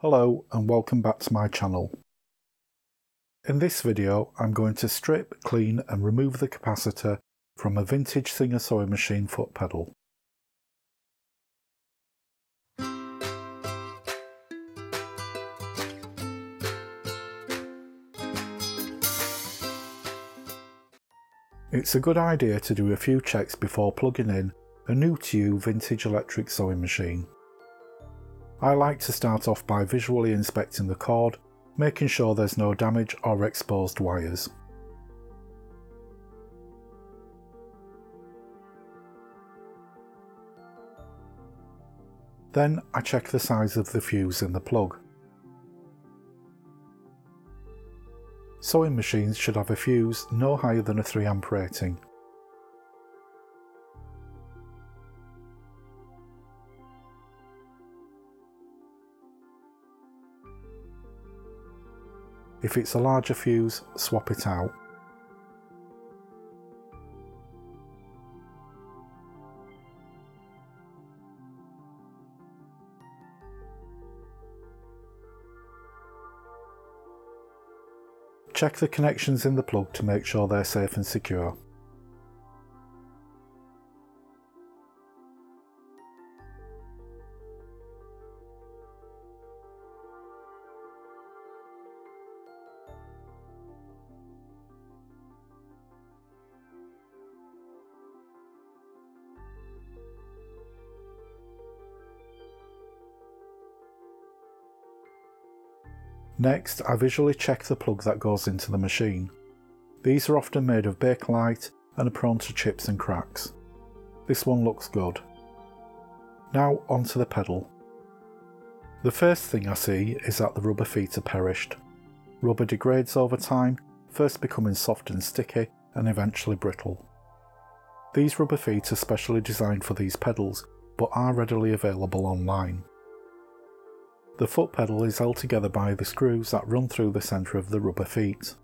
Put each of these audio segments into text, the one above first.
Hello and welcome back to my channel. In this video I'm going to strip, clean and remove the capacitor from a vintage Singer sewing machine foot pedal. It's a good idea to do a few checks before plugging in a new to you vintage electric sewing machine. I like to start off by visually inspecting the cord, making sure there's no damage or exposed wires. Then I check the size of the fuse in the plug. Sewing machines should have a fuse no higher than a 3A rating. If it's a larger fuse, swap it out. Check the connections in the plug to make sure they're safe and secure. Next, I visually check the plug that goes into the machine. These are often made of Bakelite and are prone to chips and cracks. This one looks good. Now onto the pedal. The first thing I see is that the rubber feet are perished. Rubber degrades over time, first becoming soft and sticky and eventually brittle. These rubber feet are specially designed for these pedals but are readily available online. The foot pedal is held together by the screws that run through the centre of the rubber feet.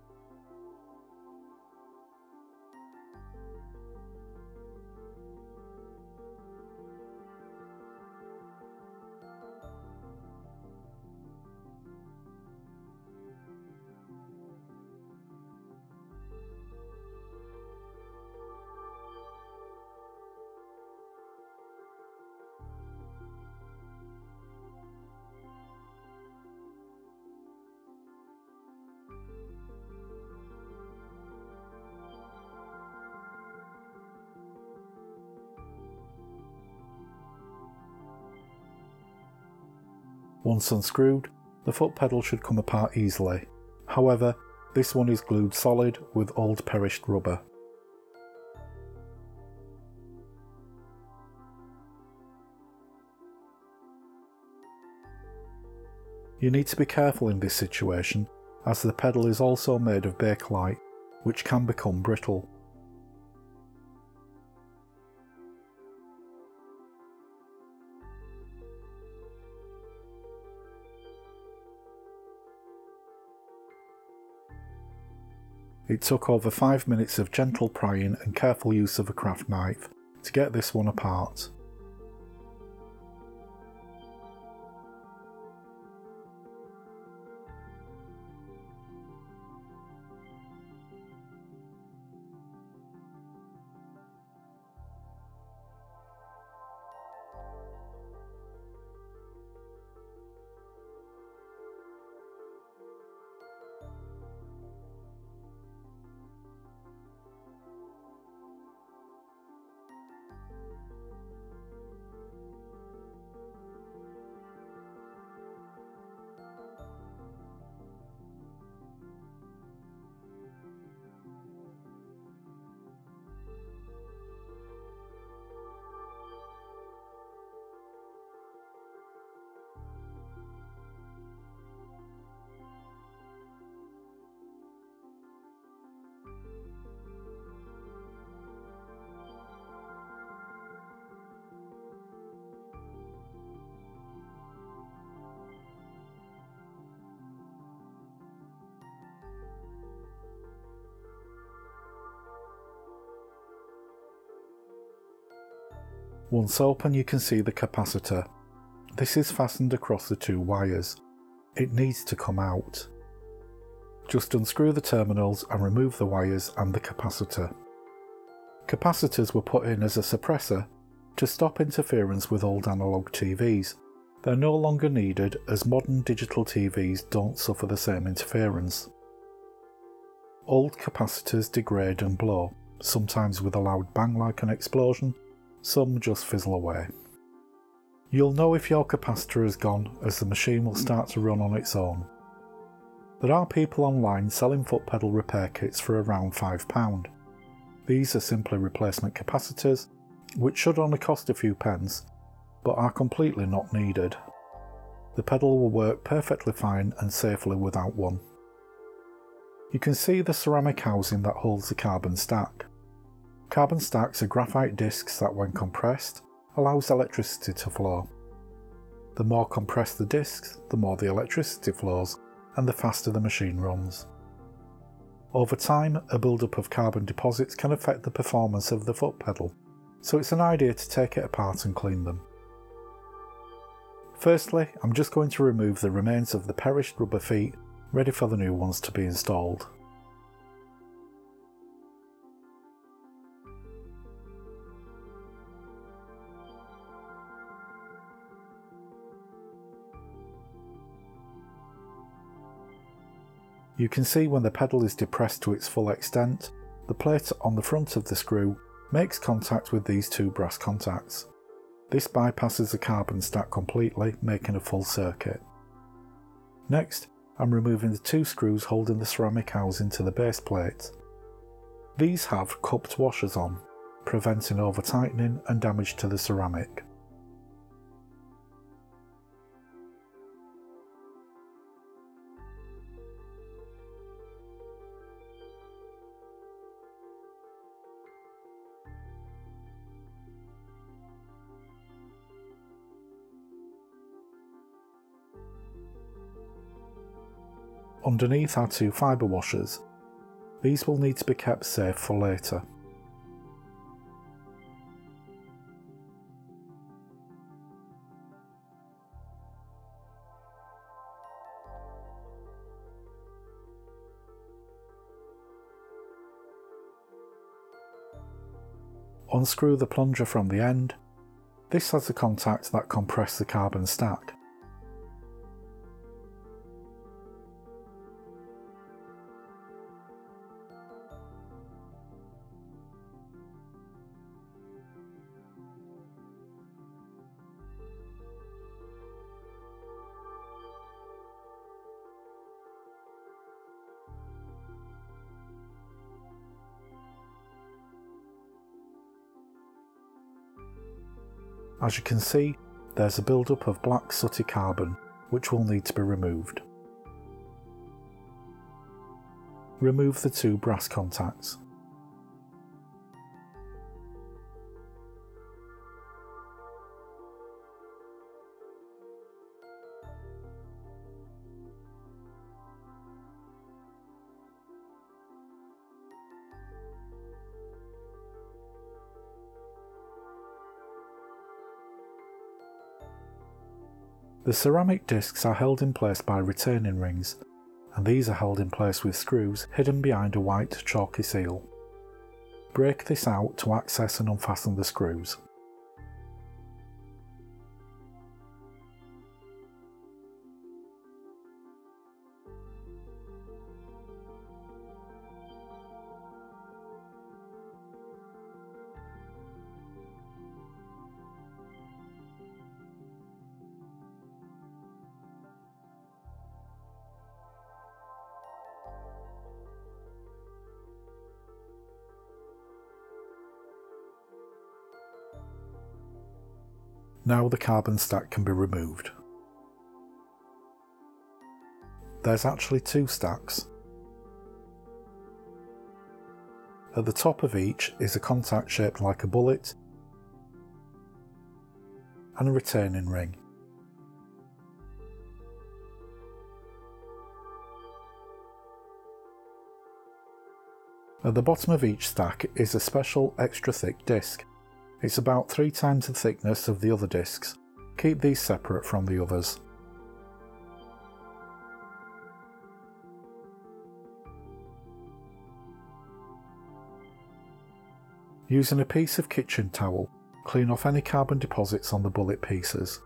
Once unscrewed, the foot pedal should come apart easily. However, this one is glued solid with old perished rubber. You need to be careful in this situation, as the pedal is also made of Bakelite, which can become brittle. It took over 5 minutes of gentle prying and careful use of a craft knife to get this one apart. Once open, you can see the capacitor. This is fastened across the two wires. It needs to come out. Just unscrew the terminals and remove the wires and the capacitor. Capacitors were put in as a suppressor to stop interference with old analog TVs. They're no longer needed as modern digital TVs don't suffer the same interference. Old capacitors degrade and blow, sometimes with a loud bang like an explosion, some just fizzle away. You'll know if your capacitor has gone as the machine will start to run on its own. There are people online selling foot pedal repair kits for around £5. These are simply replacement capacitors, which should only cost a few pence, but are completely not needed. The pedal will work perfectly fine and safely without one. You can see the ceramic housing that holds the carbon stack. Carbon stacks are graphite discs that, when compressed, allows electricity to flow. The more compressed the discs, the more the electricity flows, and the faster the machine runs. Over time, a build-up of carbon deposits can affect the performance of the foot pedal, so it's an idea to take it apart and clean them. Firstly, I'm just going to remove the remains of the perished rubber feet, ready for the new ones to be installed. You can see when the pedal is depressed to its full extent, the plate on the front of the screw makes contact with these two brass contacts. This bypasses the carbon stack completely, making a full circuit. Next, I'm removing the two screws holding the ceramic housing to the base plate. These have cupped washers on, preventing over-tightening and damage to the ceramic. Underneath are two fibre washers. These will need to be kept safe for later. Unscrew the plunger from the end. This has the contacts that compress the carbon stack. As you can see, there's a build-up of black sooty carbon, which will need to be removed. Remove the two brass contacts. The ceramic discs are held in place by retaining rings, and these are held in place with screws hidden behind a white chalky seal. Break this out to access and unfasten the screws. Now the carbon stack can be removed. There's actually two stacks. At the top of each is a contact shaped like a bullet and a retaining ring. At the bottom of each stack is a special extra thick disc. It's about 3 times the thickness of the other discs. Keep these separate from the others. Using a piece of kitchen towel, clean off any carbon deposits on the bullet pieces.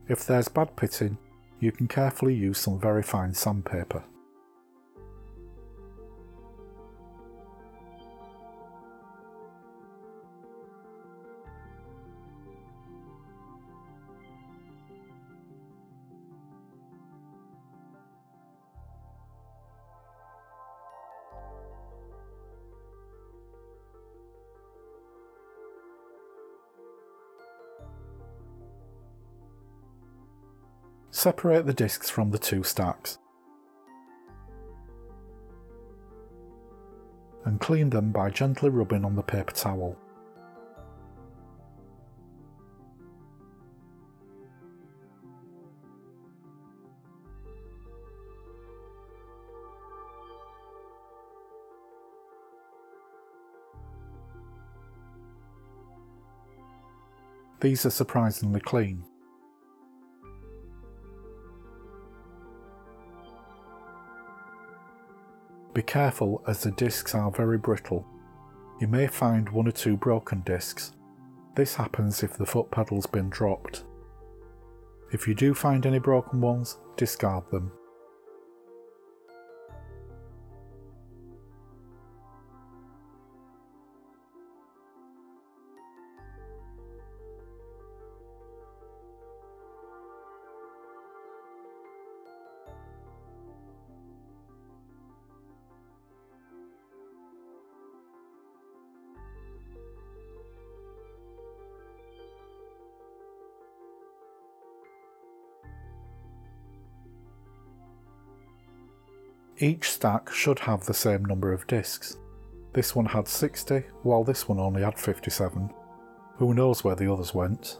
If there's bad pitting, you can carefully use some very fine sandpaper. Separate the discs from the two stacks and clean them by gently rubbing on the paper towel. These are surprisingly clean. Be careful as the discs are very brittle. You may find one or two broken discs. This happens if the foot pedal's been dropped. If you do find any broken ones, discard them. Each stack should have the same number of discs. This one had 60, while this one only had 57. Who knows where the others went?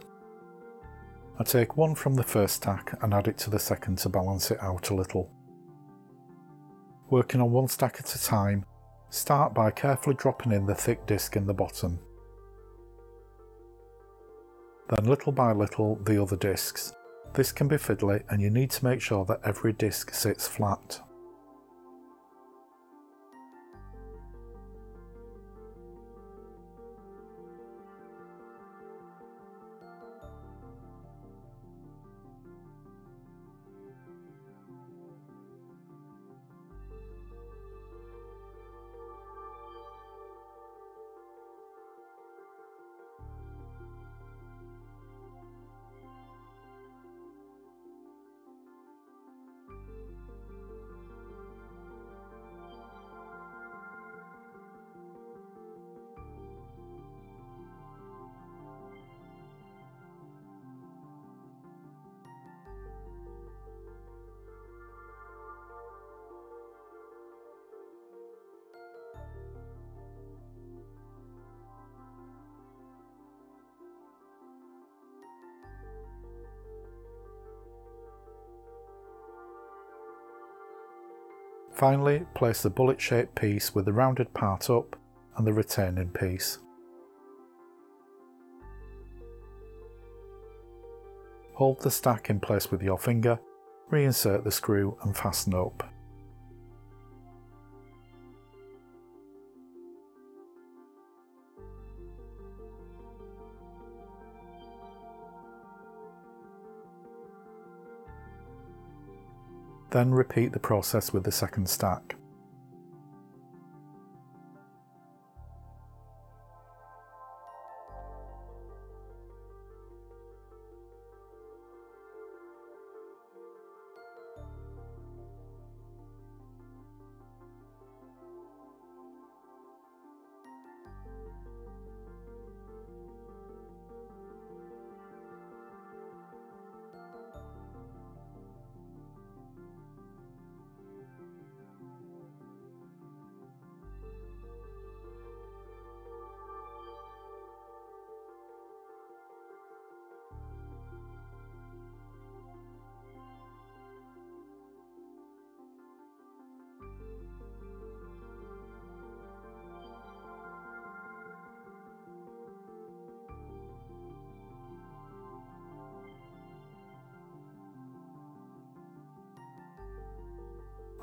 I take one from the first stack and add it to the second to balance it out a little. Working on one stack at a time, start by carefully dropping in the thick disc in the bottom. Then little by little the other discs. This can be fiddly and you need to make sure that every disc sits flat. Finally, place the bullet-shaped piece with the rounded part up and the retaining piece. Hold the stack in place with your finger, reinsert the screw and fasten up. Then repeat the process with the second stack.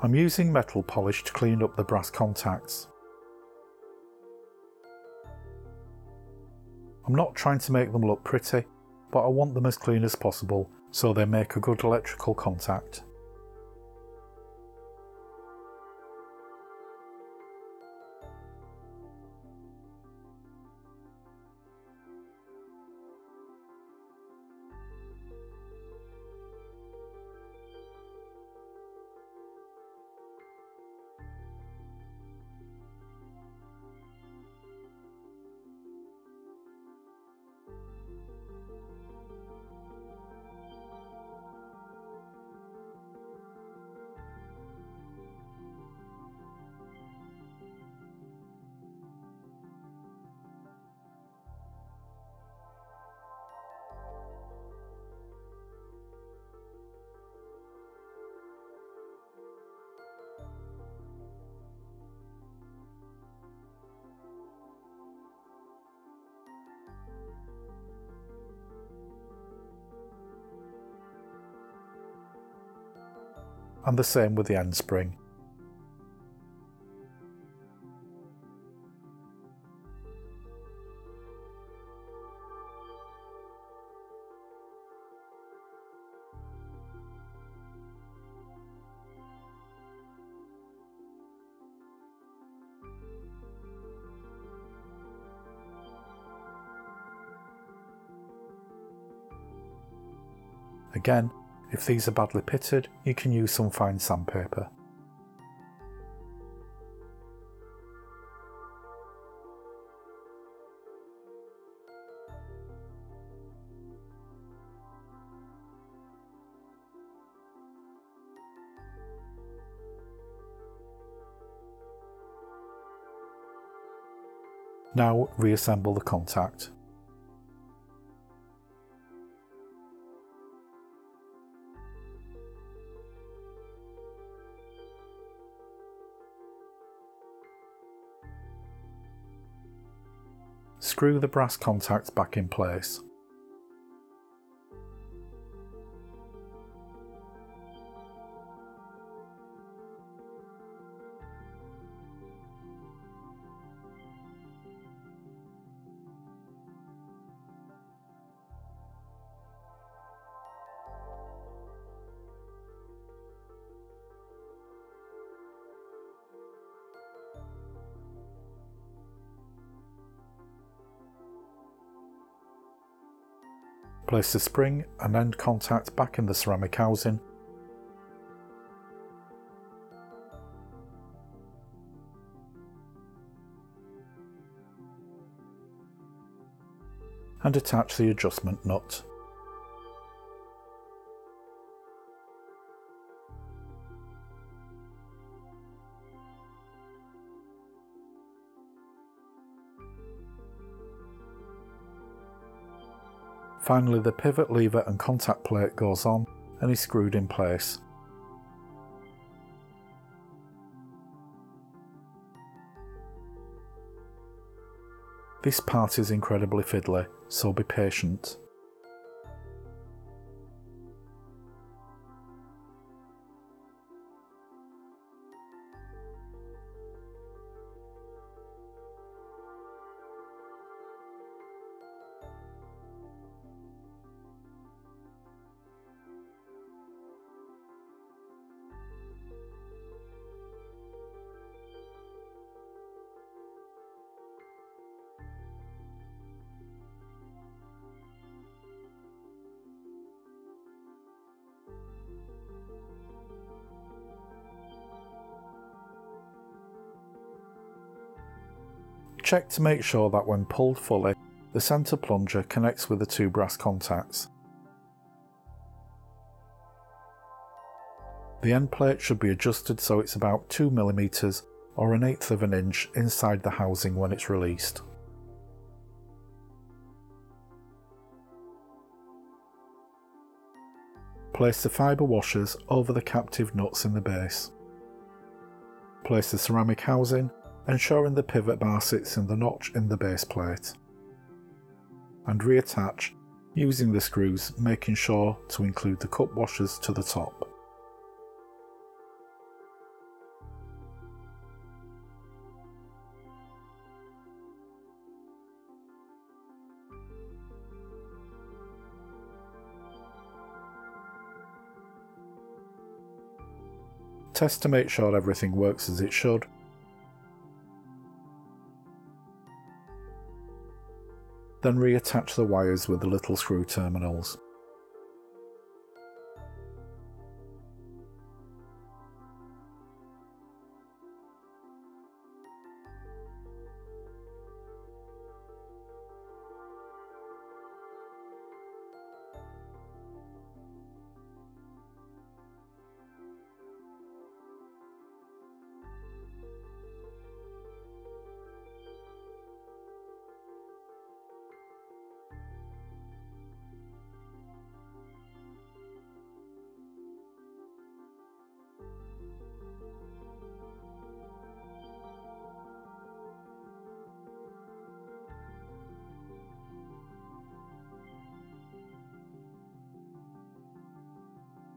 I'm using metal polish to clean up the brass contacts. I'm not trying to make them look pretty, but I want them as clean as possible so they make a good electrical contact. And the same with the end spring. Again, if these are badly pitted, you can use some fine sandpaper. Now reassemble the contact. Screw the brass contacts back in place. Place the spring and end contact back in the ceramic housing. And attach the adjustment nut. Finally, the pivot lever and contact plate goes on and is screwed in place. This part is incredibly fiddly, so be patient. Check to make sure that when pulled fully, the centre plunger connects with the two brass contacts. The end plate should be adjusted so it's about 2 mm or 1/8 of an inch inside the housing when it's released. Place the fibre washers over the captive nuts in the base. Place the ceramic housing, ensuring the pivot bar sits in the notch in the base plate. And reattach using the screws, making sure to include the cup washers to the top. Test to make sure everything works as it should. Then reattach the wires with the little screw terminals.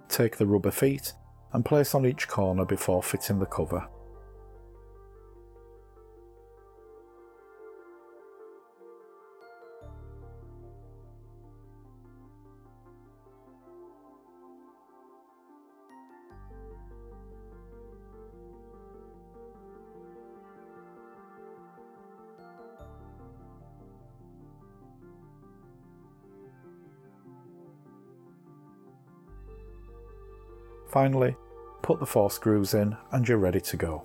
Take the rubber feet and place on each corner before fitting the cover. Finally, put the 4 screws in and you're ready to go.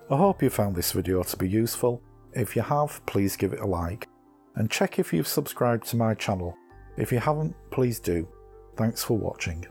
I hope you found this video to be useful. If you have, please give it a like, and check if you've subscribed to my channel. If you haven't, please do. Thanks for watching.